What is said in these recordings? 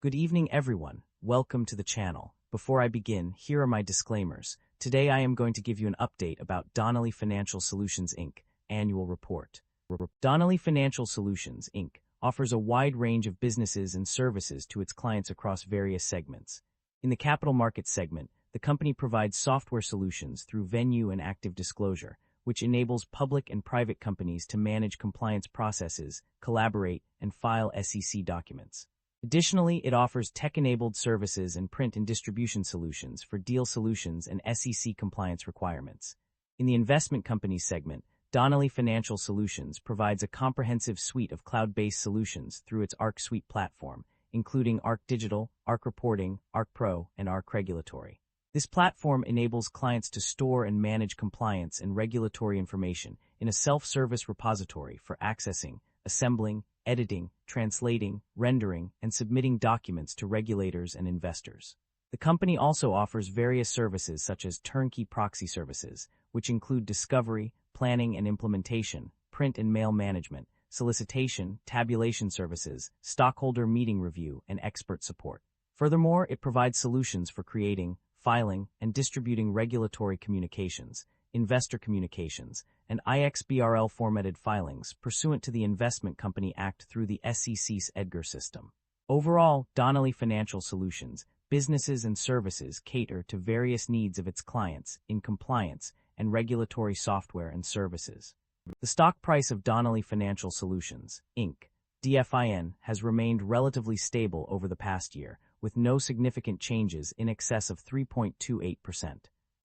Good evening, everyone. Welcome to the channel. Before I begin, here are my disclaimers. Today I am going to give you an update about Donnelley Financial Solutions Inc. Annual Report. Donnelley Financial Solutions Inc. offers a wide range of businesses and services to its clients across various segments. In the capital markets segment, the company provides software solutions through Venue and Active Disclosure, which enables public and private companies to manage compliance processes, collaborate, and file SEC documents. Additionally, it offers tech-enabled services and print and distribution solutions for deal solutions and SEC compliance requirements. In the investment companies segment, Donnelley Financial Solutions provides a comprehensive suite of cloud-based solutions through its Arc Suite platform, including Arc Digital, Arc Reporting, Arc Pro, and Arc Regulatory. This platform enables clients to store and manage compliance and regulatory information in a self-service repository for accessing, assembling, editing, translating, rendering, and submitting documents to regulators and investors. The company also offers various services such as turnkey proxy services, which include discovery, planning and implementation, print and mail management, solicitation, tabulation services, stockholder meeting review, and expert support. Furthermore, it provides solutions for creating, filing, and distributing regulatory communications, investor communications, and IXBRL formatted filings pursuant to the Investment Company Act through the SEC's EDGAR system. Overall, Donnelley Financial Solutions, businesses and services cater to various needs of its clients in compliance and regulatory software and services. The stock price of Donnelley Financial Solutions, Inc., DFIN, has remained relatively stable over the past year, with no significant changes in excess of 3.28%.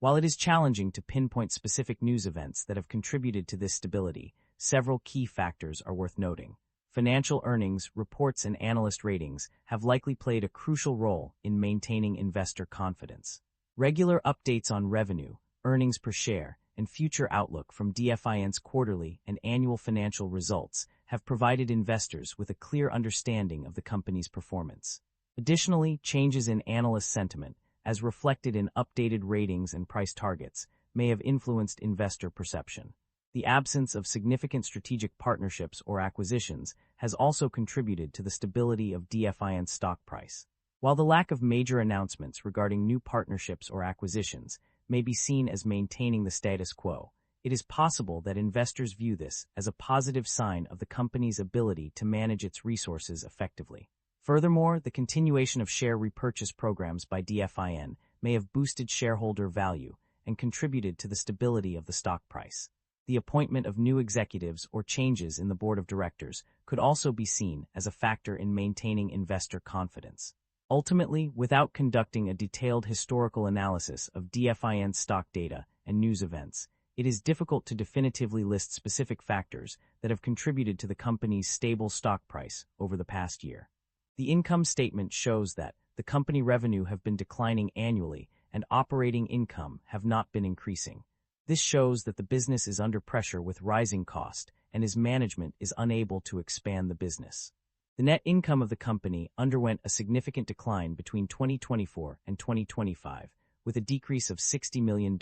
While it is challenging to pinpoint specific news events that have contributed to this stability, several key factors are worth noting. Financial earnings, reports, and analyst ratings have likely played a crucial role in maintaining investor confidence. Regular updates on revenue, earnings per share, and future outlook from DFIN's quarterly and annual financial results have provided investors with a clear understanding of the company's performance. Additionally, changes in analyst sentiment, as reflected in updated ratings and price targets, may have influenced investor perception. The absence of significant strategic partnerships or acquisitions has also contributed to the stability of DFIN's stock price. While the lack of major announcements regarding new partnerships or acquisitions may be seen as maintaining the status quo, it is possible that investors view this as a positive sign of the company's ability to manage its resources effectively. Furthermore, the continuation of share repurchase programs by DFIN may have boosted shareholder value and contributed to the stability of the stock price. The appointment of new executives or changes in the board of directors could also be seen as a factor in maintaining investor confidence. Ultimately, without conducting a detailed historical analysis of DFIN's stock data and news events, it is difficult to definitively list specific factors that have contributed to the company's stable stock price over the past year. The income statement shows that the company revenue have been declining annually and operating income have not been increasing. This shows that the business is under pressure with rising cost and its management is unable to expand the business. The net income of the company underwent a significant decline between 2024 and 2025, with a decrease of $60 million.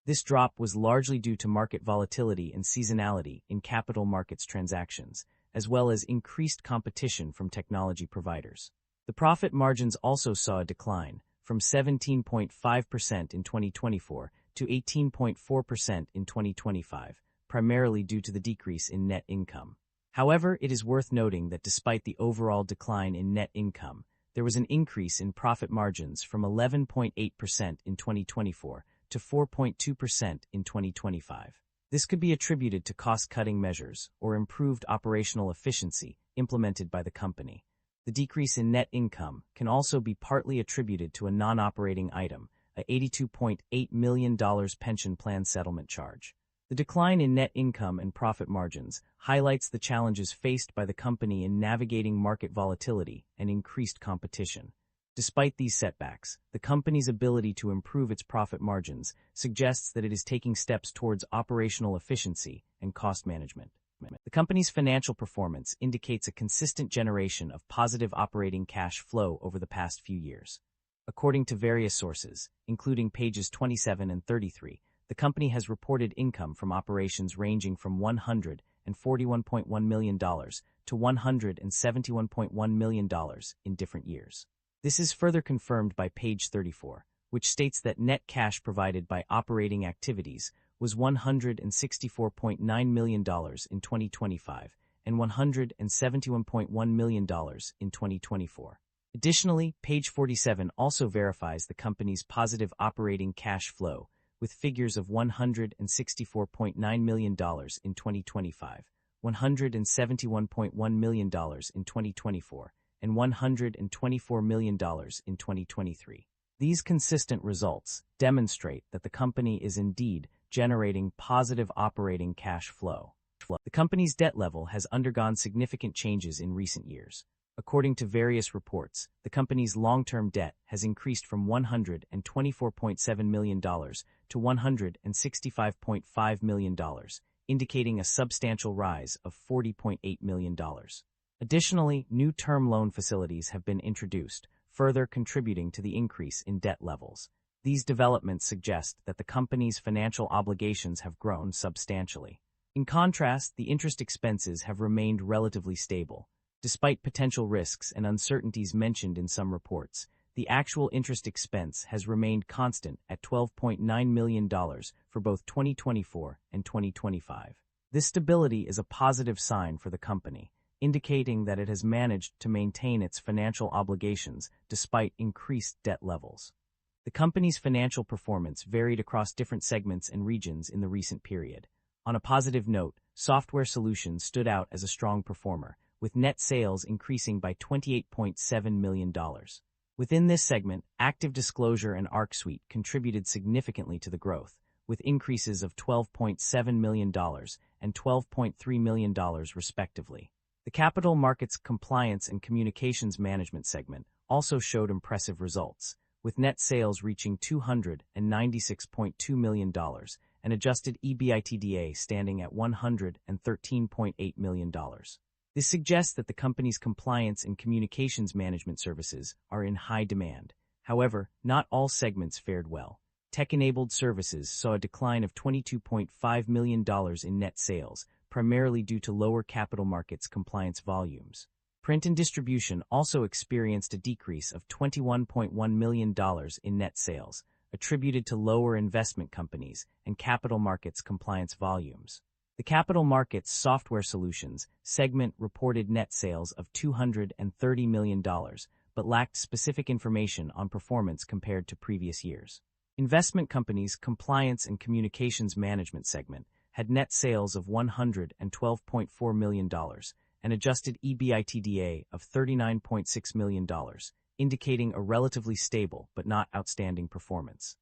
This drop was largely due to market volatility and seasonality in capital markets transactions, as well as increased competition from technology providers. The profit margins also saw a decline, from 17.5% in 2024 to 18.4% in 2025, primarily due to the decrease in net income. However, it is worth noting that despite the overall decline in net income, there was an increase in profit margins from 11.8% in 2024 to 4.2% in 2025. This could be attributed to cost-cutting measures or improved operational efficiency implemented by the company. The decrease in net income can also be partly attributed to a non-operating item, a $82.8 million pension plan settlement charge. The decline in net income and profit margins highlights the challenges faced by the company in navigating market volatility and increased competition. Despite these setbacks, the company's ability to improve its profit margins suggests that it is taking steps towards operational efficiency and cost management. The company's financial performance indicates a consistent generation of positive operating cash flow over the past few years. According to various sources, including pages 27 and 33, the company has reported income from operations ranging from $141.1 million to $171.1 million in different years. This is further confirmed by page 34, which states that net cash provided by operating activities was $164.9 million in 2025 and $171.1 million in 2024. Additionally, page 47 also verifies the company's positive operating cash flow, with figures of $164.9 million in 2025, $171.1 million in 2024, and $124 million in 2023. These consistent results demonstrate that the company is indeed generating positive operating cash flow. The company's debt level has undergone significant changes in recent years. According to various reports, the company's long-term debt has increased from $124.7 million to $165.5 million, indicating a substantial rise of $40.8 million. Additionally, new term loan facilities have been introduced, further contributing to the increase in debt levels. These developments suggest that the company's financial obligations have grown substantially. In contrast, the interest expenses have remained relatively stable. Despite potential risks and uncertainties mentioned in some reports, the actual interest expense has remained constant at $12.9 million for both 2024 and 2025. This stability is a positive sign for the company, indicating that it has managed to maintain its financial obligations despite increased debt levels. The company's financial performance varied across different segments and regions in the recent period. On a positive note, Software Solutions stood out as a strong performer, with net sales increasing by $28.7 million. Within this segment, Active Disclosure and ArcSuite contributed significantly to the growth, with increases of $12.7 million and $12.3 million respectively. The Capital Markets Compliance and Communications Management segment also showed impressive results, with net sales reaching $296.2 million and adjusted EBITDA standing at $113.8 million. This suggests that the company's compliance and communications management services are in high demand. However, not all segments fared well. Tech-enabled services saw a decline of $22.5 million in net sales, primarily due to lower capital markets compliance volumes. Print and distribution also experienced a decrease of $21.1 million in net sales, attributed to lower investment companies and capital markets compliance volumes. The Capital Markets Software Solutions segment reported net sales of $230 million, but lacked specific information on performance compared to previous years. Investment Companies Compliance and Communications Management segment had net sales of $112.4 million and adjusted EBITDA of $39.6 million, indicating a relatively stable but not outstanding performance.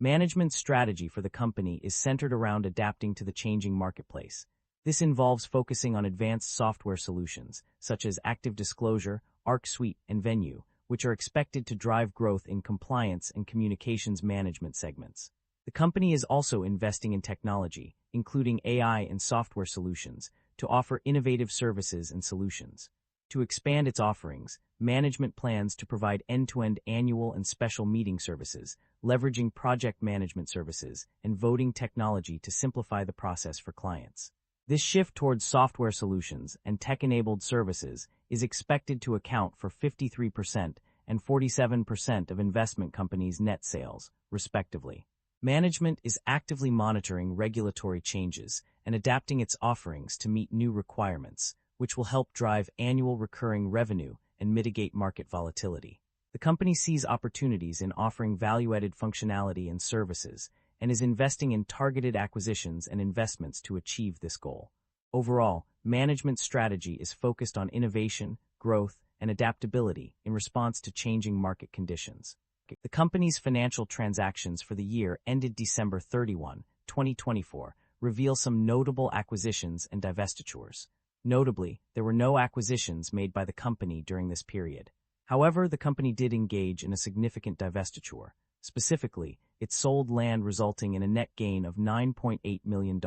Management's strategy for the company is centered around adapting to the changing marketplace. This involves focusing on advanced software solutions, such as Active Disclosure, ArcSuite, and Venue, which are expected to drive growth in compliance and communications management segments. The company is also investing in technology, including AI and software solutions, to offer innovative services and solutions. To expand its offerings, management plans to provide end-to-end annual and special meeting services, leveraging project management services and voting technology to simplify the process for clients. This shift towards software solutions and tech-enabled services is expected to account for 53% and 47% of investment companies' net sales, respectively. Management is actively monitoring regulatory changes and adapting its offerings to meet new requirements, which will help drive annual recurring revenue and mitigate market volatility. The company sees opportunities in offering value-added functionality and services and is investing in targeted acquisitions and investments to achieve this goal. Overall, management's strategy is focused on innovation, growth, and adaptability in response to changing market conditions. The company's financial transactions for the year ended December 31, 2024, reveal some notable acquisitions and divestitures. Notably, there were no acquisitions made by the company during this period. However, the company did engage in a significant divestiture. Specifically, it sold land resulting in a net gain of $9.8 million.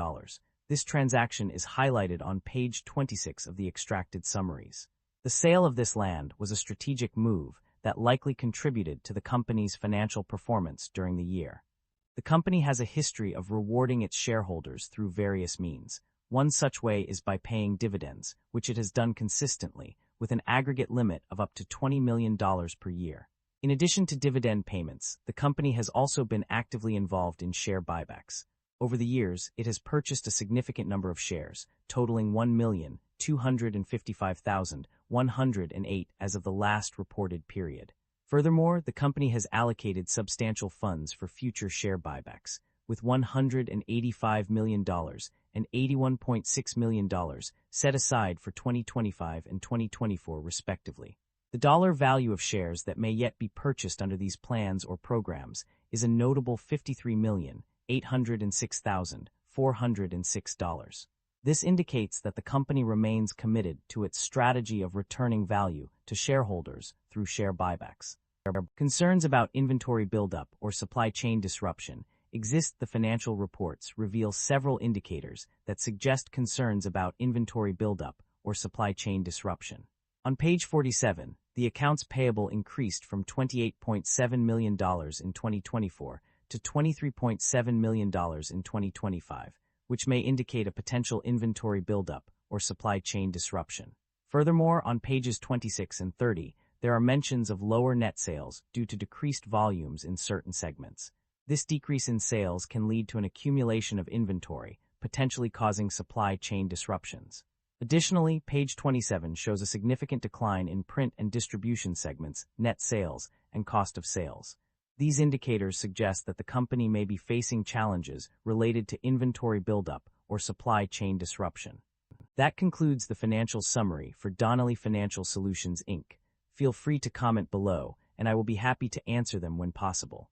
This transaction is highlighted on page 26 of the extracted summaries. The sale of this land was a strategic move that likely contributed to the company's financial performance during the year. The company has a history of rewarding its shareholders through various means. One such way is by paying dividends, which it has done consistently, with an aggregate limit of up to $20 million per year. In addition to dividend payments, the company has also been actively involved in share buybacks. Over the years, it has purchased a significant number of shares, totaling 1,255,108 as of the last reported period. Furthermore, the company has allocated substantial funds for future share buybacks, with $185 million and $81.6 million set aside for 2025 and 2024 respectively. The dollar value of shares that may yet be purchased under these plans or programs is a notable $53,806,406. This indicates that the company remains committed to its strategy of returning value to shareholders through share buybacks. Concerns about inventory buildup or supply chain disruption exist. The financial reports reveal several indicators that suggest concerns about inventory buildup or supply chain disruption. On page 47, the accounts payable increased from $28.7 million in 2024 to $23.7 million in 2025, which may indicate a potential inventory buildup or supply chain disruption. Furthermore, on pages 26 and 30, there are mentions of lower net sales due to decreased volumes in certain segments. This decrease in sales can lead to an accumulation of inventory, potentially causing supply chain disruptions. Additionally, page 27 shows a significant decline in print and distribution segments, net sales, and cost of sales. These indicators suggest that the company may be facing challenges related to inventory buildup or supply chain disruption. That concludes the financial summary for Donnelley Financial Solutions Inc. Feel free to comment below, and I will be happy to answer them when possible.